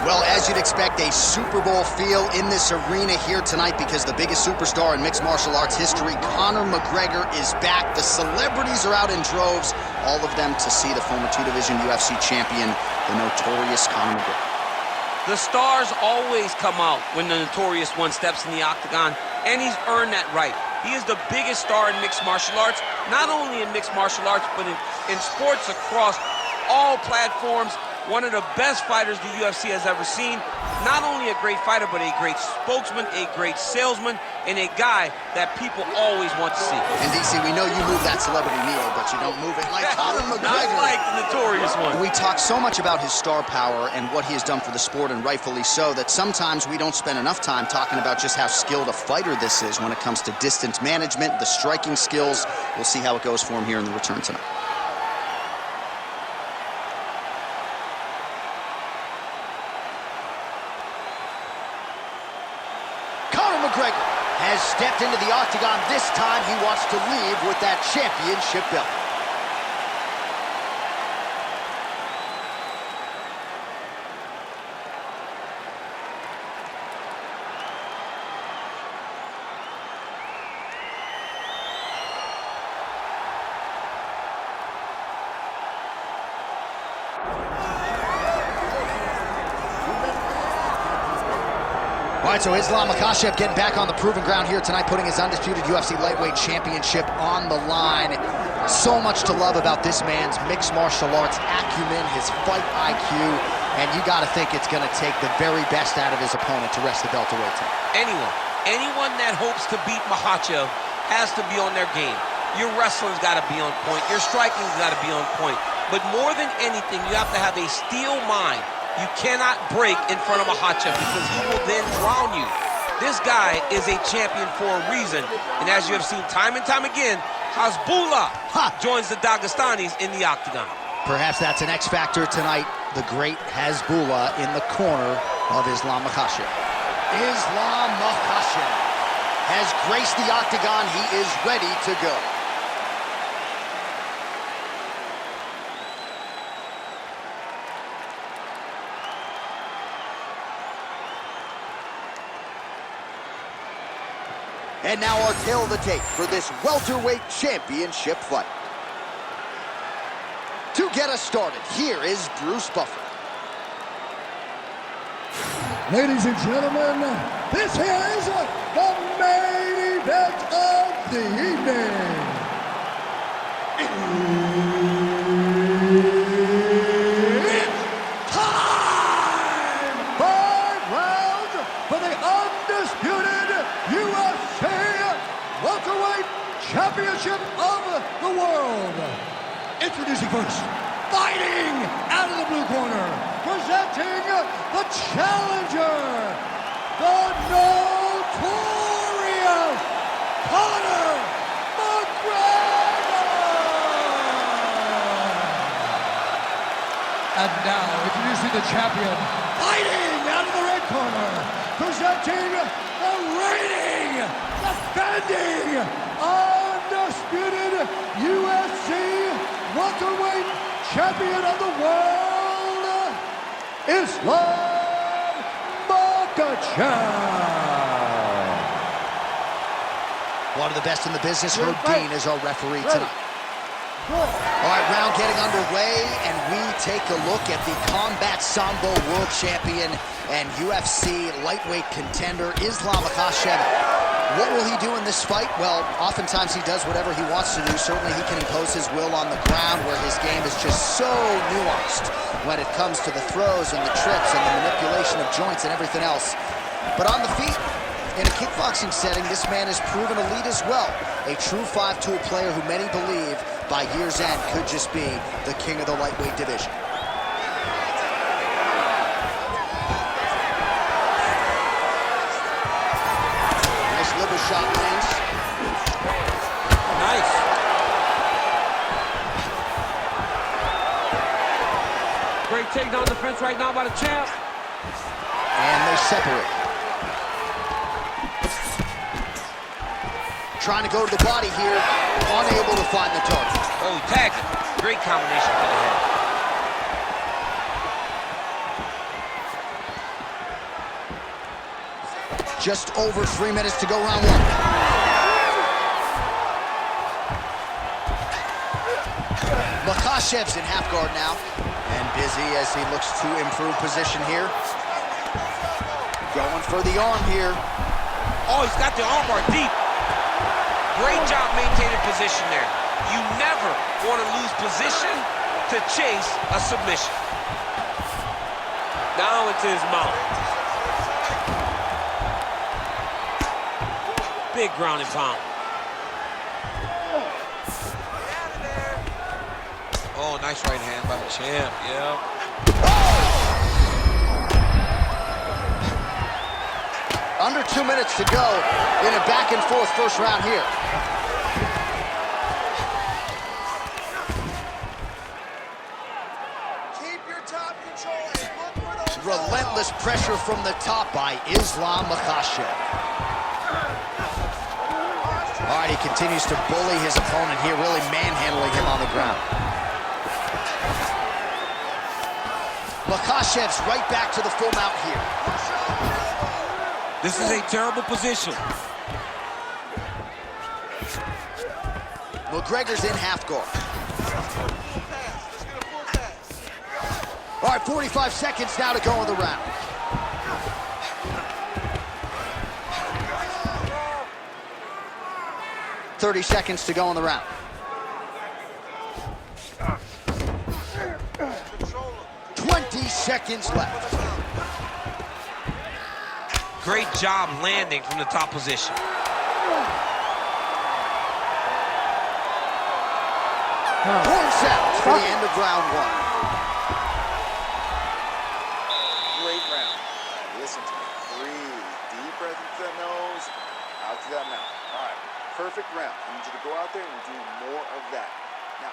Well, as you'd expect, a Super Bowl feel in this arena here tonight because the biggest superstar in mixed martial arts history, Conor McGregor, is back. The celebrities are out in droves, all of them to see the former two-division UFC champion, the notorious Conor McGregor. The stars always come out when the notorious one steps in the octagon, and he's earned that right. He is the biggest star in mixed martial arts, not only in mixed martial arts, but in sports across all platforms. One of the best fighters the UFC has ever seen. Not only a great fighter, but a great spokesman, a great salesman, and a guy that people always want to see. And DC, we know you move that celebrity needle, but you don't move it like Conor McGregor. Not like the notorious one. We talk so much about his star power and what he has done for the sport, and rightfully so, that sometimes we don't spend enough time talking about just how skilled a fighter this is when it comes to distance management, the striking skills. We'll see how it goes for him here in the return tonight. McGregor has stepped into the octagon. This time he wants to leave with that championship belt. All right, so Islam Makhachev getting back on the proven ground here tonight, putting his undisputed UFC lightweight championship on the line. So much to love about this man's mixed martial arts acumen, his fight IQ, and you got to think it's going to take the very best out of his opponent to wrest the belt away tonight. Anyone that hopes to beat Makhachev has to be on their game. Your wrestling's got to be on point. Your striking's got to be on point. But more than anything, you have to have a steel mind. You cannot break in front of Makhachev because he will then drown you. This guy is a champion for a reason. And as you have seen time and time again, Hasbullah joins the Dagestanis in the octagon. Perhaps that's an X factor tonight. The great Hasbullah in the corner of Islam Makhachev. Islam Makhachev has graced the octagon. He is ready to go. And now our tale of the tape for this welterweight championship fight. To get us started, here is Bruce Buffer. Ladies and gentlemen, this is the main event of the evening. It's time! 5 rounds for the undisputed UFC welterweight championship of the world. Introducing first, fighting out of the blue corner, presenting the challenger, the notorious Conor McGregor. And now, introducing the champion, fighting out of the red corner, presenting the reigning, defending, undisputed UFC welterweight champion of the world, Islam Makhachev. One of the best in the business, Herb Dean, is our referee tonight. All right, round getting underway, and we take a look at the Combat Sambo world champion and UFC lightweight contender, Islam Makhachev. What will he do in this fight? Well, oftentimes he does whatever he wants to do. Certainly he can impose his will on the ground, where his game is just so nuanced when it comes to the throws and the trips and the manipulation of joints and everything else. But on the feet, in a kickboxing setting, this man has proven elite as well. A true 5-tool player who many believe by year's end could just be the king of the lightweight division. Liver shot lands. Nice. Great takedown defense right now by the champ. And they separate. Trying to go to the body here, unable to find the target. Oh, he tagged him. Great combination to the head. Just over 3 minutes to go, round one. Makhachev's in half guard now. And busy as he looks to improve position here. Going for the arm here. Oh, he's got the armbar deep. Great job maintaining position there. You never want to lose position to chase a submission. Now into his mouth. Big ground and pound. Oh, nice right hand by the champ, yeah. Under 2 minutes to go in a back-and-forth first round here. Keep your top control and look for those. Relentless pressure from the top by Islam Makhachev. All right, he continues to bully his opponent here, really manhandling him on the ground. Makhachev's right back to the full mount here. This is a terrible position. McGregor's in half guard. All right, 45 seconds now to go in the round. $30 seconds to go in the round. Seconds left. Great job landing from the top position. Horn sounds for the end of round one. Great round. Listen to me. Breathe. Deep breath into that nose, out to that mouth. All right. Perfect round. I need you to go out there and do more of that. Now.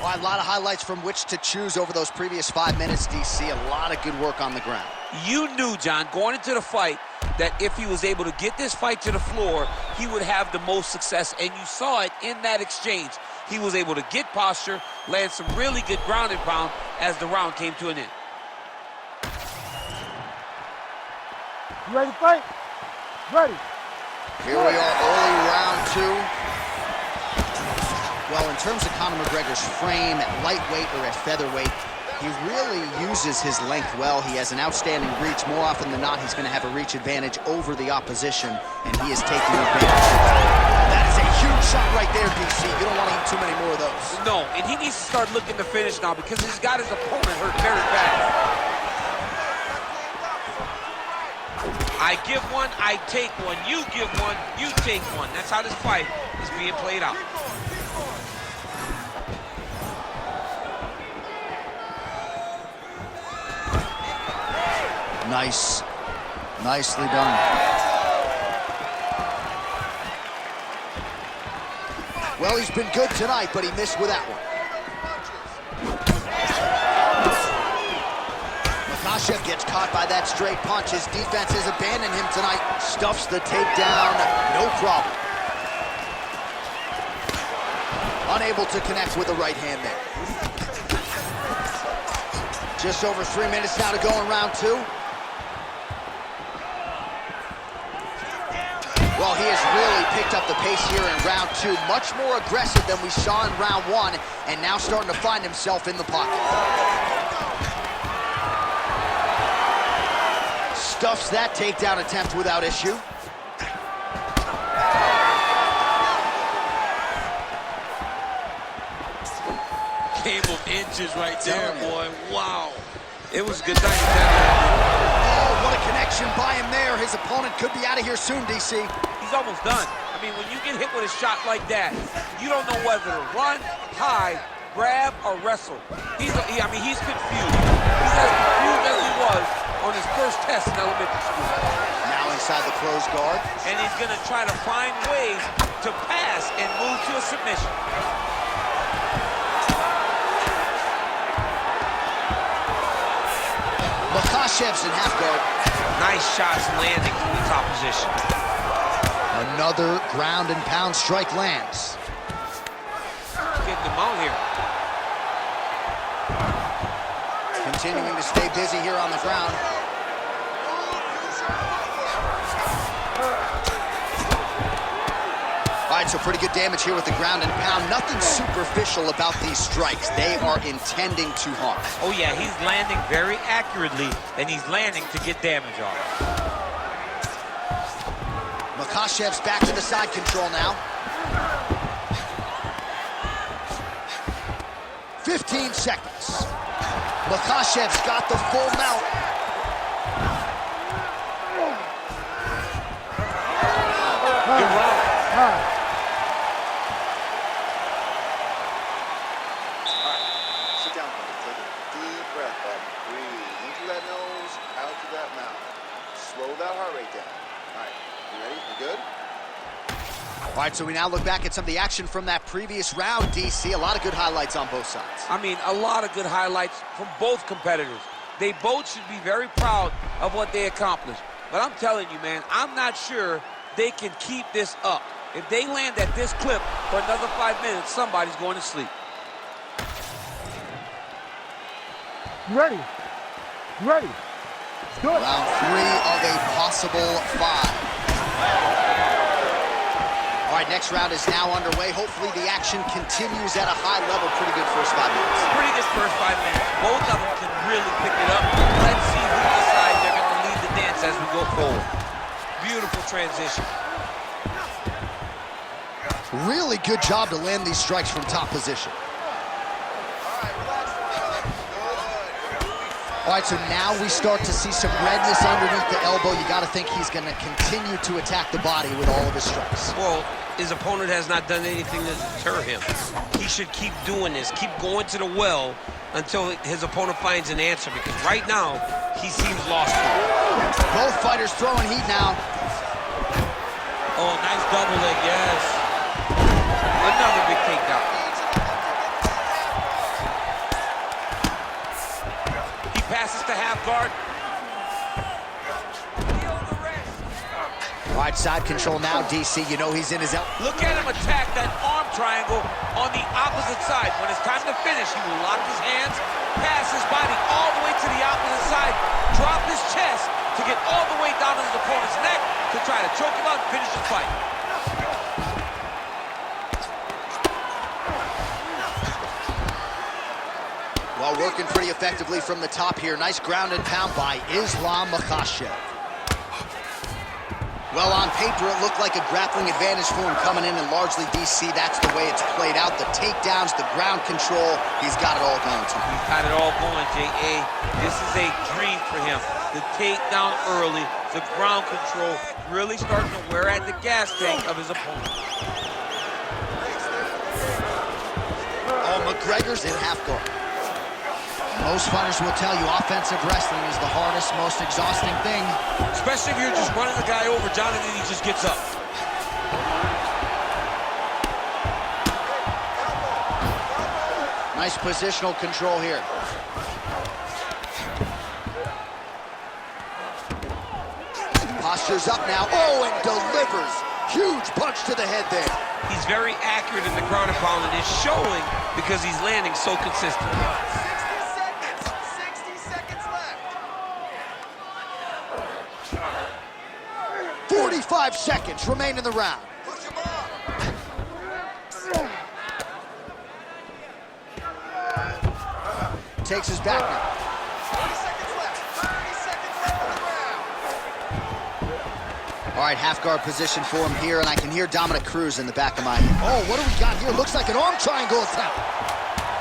Well, a lot of highlights from which to choose over those previous 5 minutes, DC. A lot of good work on the ground. You knew, John, going into the fight, that if he was able to get this fight to the floor, he would have the most success, and you saw it in that exchange. He was able to get posture, land some really good ground and pound as the round came to an end. You ready to fight? Ready. Here we are, early round two. Well, in terms of Conor McGregor's frame at lightweight or at featherweight, he really uses his length well. He has an outstanding reach. More often than not, he's going to have a reach advantage over the opposition, and he is taking advantage. That is a huge shot right there, DC. You don't want to eat too many more of those. No, and he needs to start looking to finish now because he's got his opponent hurt very bad. I give one, I take one. You give one, you take one. That's how this fight is being played out. Nice. Nicely done. Well, he's been good tonight, but he missed with that one. Makhachev gets caught by that straight punch. His defense has abandoned him tonight. Stuffs the takedown, no problem. Unable to connect with the right hand there. Just over 3 minutes now to go in round two. Well, he has really picked up the pace here in round two. Much more aggressive than we saw in round one, and now starting to find himself in the pocket. Stuffs that takedown attempt without issue. Game of inches right there, boy. Wow. It was a good night. What a connection by him there. His opponent could be out of here soon, DC. He's almost done. I mean, when you get hit with a shot like that, you don't know whether to run, hide, grab, or wrestle. He's confused. He's as confused as he was on his first test in elementary school. Now inside the closed guard. And he's going to try to find ways to pass and move to a submission. Makhachev's in half guard. Nice shots landing from the top position. Another ground and pound strike lands. Getting them out here. Continuing to stay busy here on the ground. All right, so pretty good damage here with the ground and pound. Nothing superficial about these strikes. They are intending to harm. Oh, yeah, he's landing very accurately, and he's landing to get damage off. Makhachev's back to the side control now. 15 seconds. Makhachev's got the full mount. Good round. Sit down, take a deep breath, buddy. Breathe into that nose, out to that mouth. Slow that heart rate down. All right, you ready? You good? All right, so we now look back at some of the action from that previous round, DC. A lot of good highlights on both sides. I mean, a lot of good highlights from both competitors. They both should be very proud of what they accomplished. But I'm telling you, man, I'm not sure they can keep this up. If they land at this clip for another 5 minutes, somebody's going to sleep. You ready? You ready? It's good. Round 3 of a possible 5. All right, next round is now underway. Hopefully the action continues at a high level. Pretty good first 5 minutes. Pretty good first 5 minutes. Both of them can really pick it up. Let's see who decides they're going to lead the dance as we go forward. Beautiful transition. Really good job to land these strikes from top position. All right, so now we start to see some redness underneath the elbow. You got to think he's going to continue to attack the body with all of his strikes. Well, his opponent has not done anything to deter him. He should keep doing this, keep going to the well until his opponent finds an answer, because right now, he seems lost. Both fighters throwing heat now. Oh, nice double leg, yes. Another big takedown. He passes to half guard. All right, side control now, DC. You know he's in his elbow. Look at him attack that arm triangle on the opposite side. When it's time to finish, he will lock his hands, pass his body all the way to the opposite side, drop his chest to get all the way down to his opponent's neck to try to choke him out and finish the fight. Well, working pretty effectively from the top here. Nice ground and pound by Islam Makhachev. Well, on paper, it looked like a grappling advantage for him coming in, and largely, DC, that's the way it's played out. The takedowns, the ground control, he's got it all going to him. He's got it all going, J.A. This is a dream for him. The takedown early, the ground control, really starting to wear at the gas tank of his opponent. Oh, McGregor's in half guard. Most fighters will tell you offensive wrestling is the hardest, most exhausting thing. Especially if you're just running the guy over, Jonathan, he just gets up. Nice positional control here. Posture's up now. Oh, and delivers. Huge punch to the head there. He's very accurate in the ground and pound, and it's showing because he's landing so consistently. 45 seconds remain in the round. Takes his back now. 30 seconds left. 30 seconds left in the round. All right, half guard position for him here, and I can hear Dominic Cruz in the back of my head. Oh, what do we got here? Looks like an arm triangle attempt.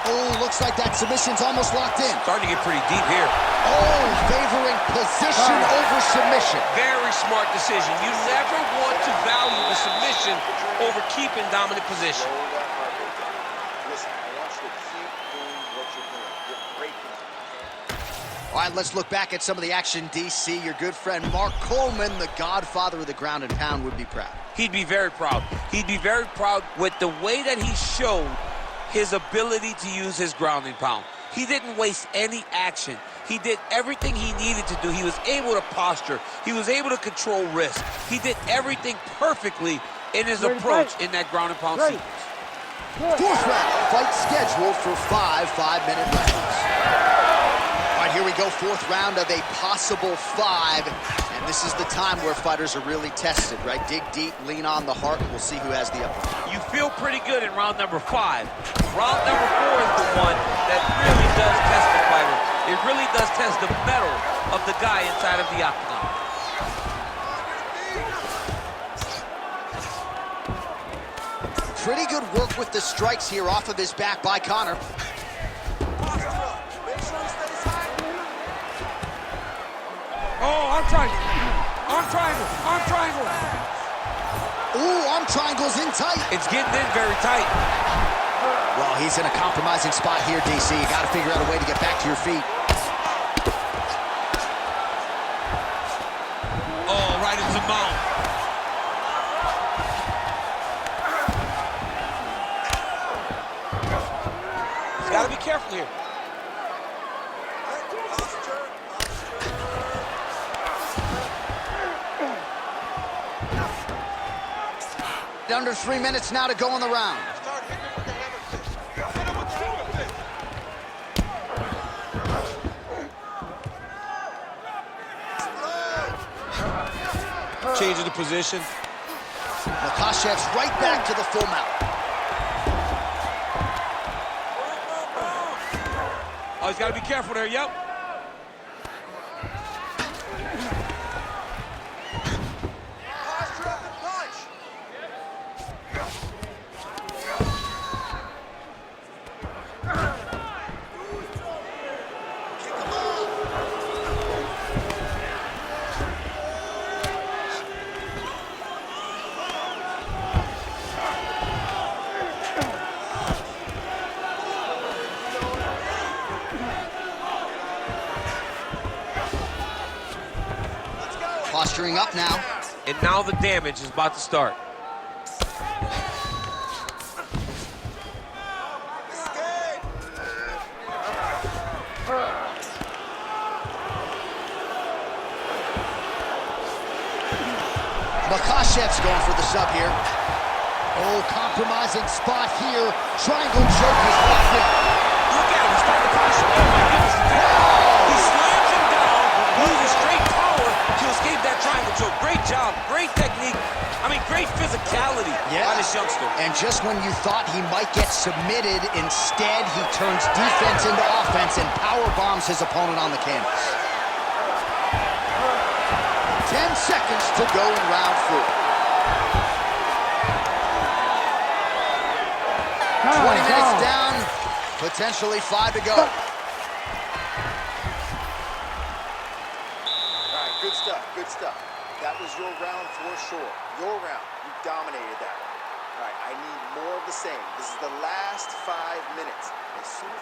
Oh, looks like that submission's almost locked in. Starting to get pretty deep here. Oh, favoring position over submission. Very smart decision. You never want to value the submission over keeping dominant position. Slow that heart rate down. Listen, I want you to keep doing what you're doing. You're great. All right, let's look back at some of the action, DC. Your good friend Mark Coleman, the godfather of the ground and pound, would be proud. He'd be very proud. He'd be very proud with the way that he showed his ability to use his ground and pound. He didn't waste any action. He did everything he needed to do. He was able to posture. He was able to control risk. He did everything perfectly in his approach in that ground and pound sequence. Fourth round, fight scheduled for 5 5-minute rounds. All right, here we go, fourth round of a possible 5. And And this is the time where fighters are really tested, right? Dig deep, lean on the heart. We'll see who has the upper hand. You feel pretty good in round number 5. Round number 4 is the one that really does test the fighter. It really does test the mettle of the guy inside of the octagon. Pretty good work with the strikes here off of his back by Conor. Oh, arm triangle. Arm triangle. Arm triangle. Ooh, arm triangle's in tight. It's getting in very tight. Well, he's in a compromising spot here, DC. You got to figure out a way to get back to your feet. Oh, right into the mount. He's got to be careful here. Under 3 minutes now to go in the round. Changing the position. Makhachev's right back to the full mount. Oh, he's got to be careful there, yep. Posturing up now. And now the damage is about to start. Makhachev's going for the sub here. Oh, compromising spot here. Triangle choke is locked in. Look at him, he's starting to push. Oh my goodness. He slams him down, uses straight power to escape that triangle choke. Great job, great technique. I mean, great physicality by this youngster. And just when you thought he might get submitted, instead he turns defense into offense and power bombs his opponent on the canvas. 10 seconds to go in round 4. 20 minutes down, potentially 5 to go. All right, good stuff, good stuff. That was your round for sure. Your round, you dominated that one. All right, I need more of the same. This is the last 5 minutes. As soon as...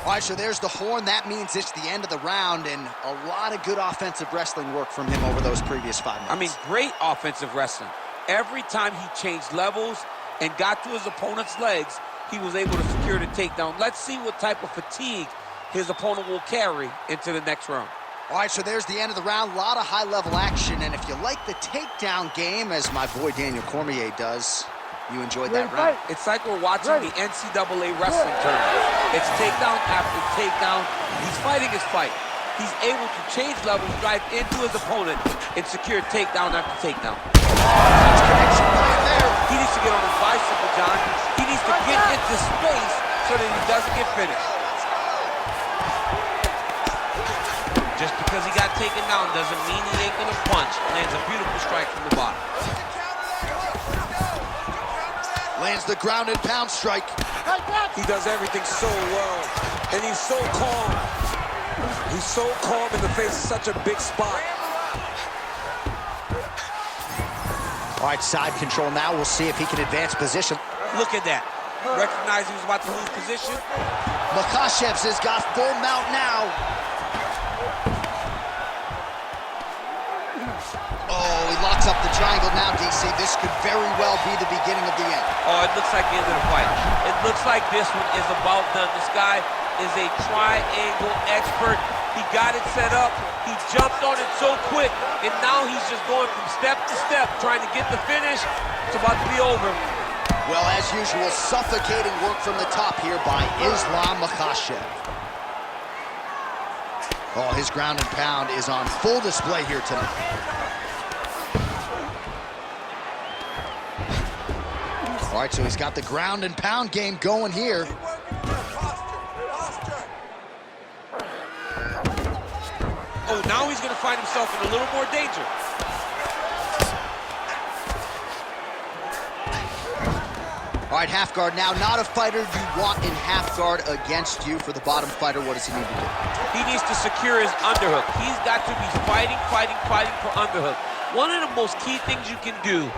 All right, so there's the horn. That means it's the end of the round, and a lot of good offensive wrestling work from him over those previous 5 minutes. I mean, great offensive wrestling. Every time he changed levels and got to his opponent's legs, he was able to secure the takedown. Let's see what type of fatigue his opponent will carry into the next round. All right, so there's the end of the round. A lot of high-level action, and if you like the takedown game, as my boy Daniel Cormier does, you enjoyed that round. It's like we're watching the NCAA wrestling tournament. It's takedown after takedown. He's fighting his fight. He's able to change levels, drive into his opponent, and secure takedown after takedown. Connection right there. He needs to get on his bicycle, John. He needs to get into space so that he doesn't get finished. Just because he got taken down doesn't mean he ain't gonna punch. Lands a beautiful strike from the bottom. Lands the ground and pound strike. He does everything so well, and he's so calm. He's so calm in the face of such a big spot. All right, side control now. We'll see if he can advance position. Look at that. Recognize he was about to lose position. Makhachev's has got full mount now. Oh, he locks up the triangle now, DC. This could very well be the beginning of the end. Oh, it looks like the end of the fight. It looks like this one is about done. This guy is a triangle expert. He got it set up. He jumped on it so quick, and now he's just going from step to step, trying to get the finish. It's about to be over. Well, as usual, suffocating work from the top here by Islam Makhachev. Oh, his ground and pound is on full display here tonight. All right, so he's got the ground and pound game going here. Oh, now he's going to find himself in a little more danger. All right, half guard now. Not a fighter you want in half guard against you. For the bottom fighter, what does he need to do? He needs to secure his underhook. He's got to be fighting for underhook. One of the most key things you can do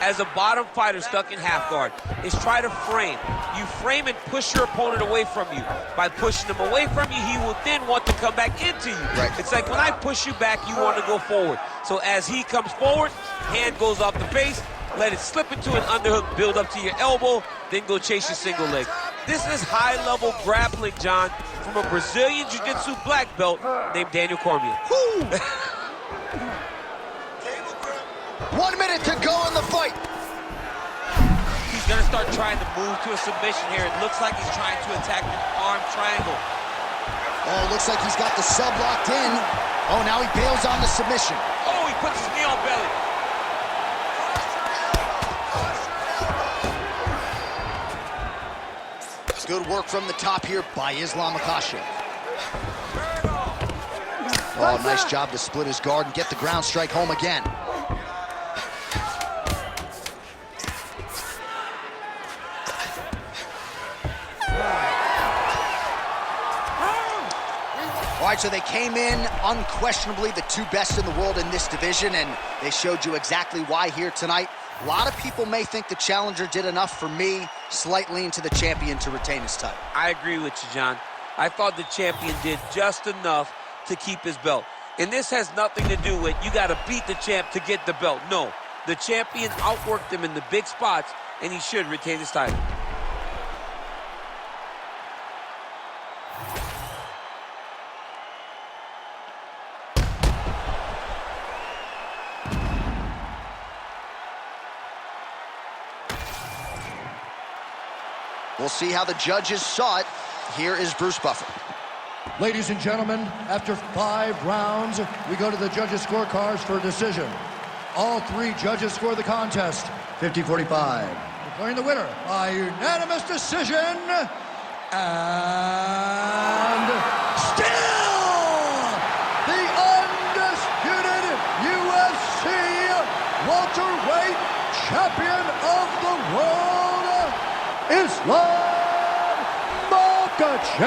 as a bottom fighter stuck in half guard is try to frame. You frame and push your opponent away from you. By pushing him away from you, he will then want to come back into you. Right. It's like when I push you back, you want to go forward. So as he comes forward, hand goes off the face, let it slip into an underhook, build up to your elbow, then go chase your single leg. This is high-level grappling, John, from a Brazilian Jiu-Jitsu black belt named Daniel Cormier. 1 minute to go in the fight. He's going to start trying to move to a submission here. It looks like he's trying to attack an arm triangle. Oh, looks like he's got the sub locked in. Oh, now he bails on the submission. Oh, he puts his knee on belly. Good work from the top here by Islam Makhachev. Oh, nice job to split his guard and get the ground strike home again. All right, so they came in unquestionably the two best in the world in this division, and they showed you exactly why here tonight. A lot of people may think the challenger did enough. For me, slight lean to the champion to retain his title. I agree with you, John. I thought the champion did just enough to keep his belt. And this has nothing to do with you got to beat the champ to get the belt. No, the champion outworked him in the big spots, and he should retain his title. We'll see how the judges saw it. Here is Bruce Buffer. Ladies and gentlemen, after 5 rounds, we go to the judges' scorecards for a decision. All 3 judges score the contest, 50-45. Declaring the winner by unanimous decision, and still the undisputed UFC welterweight champion of the world, Islam Makhachev.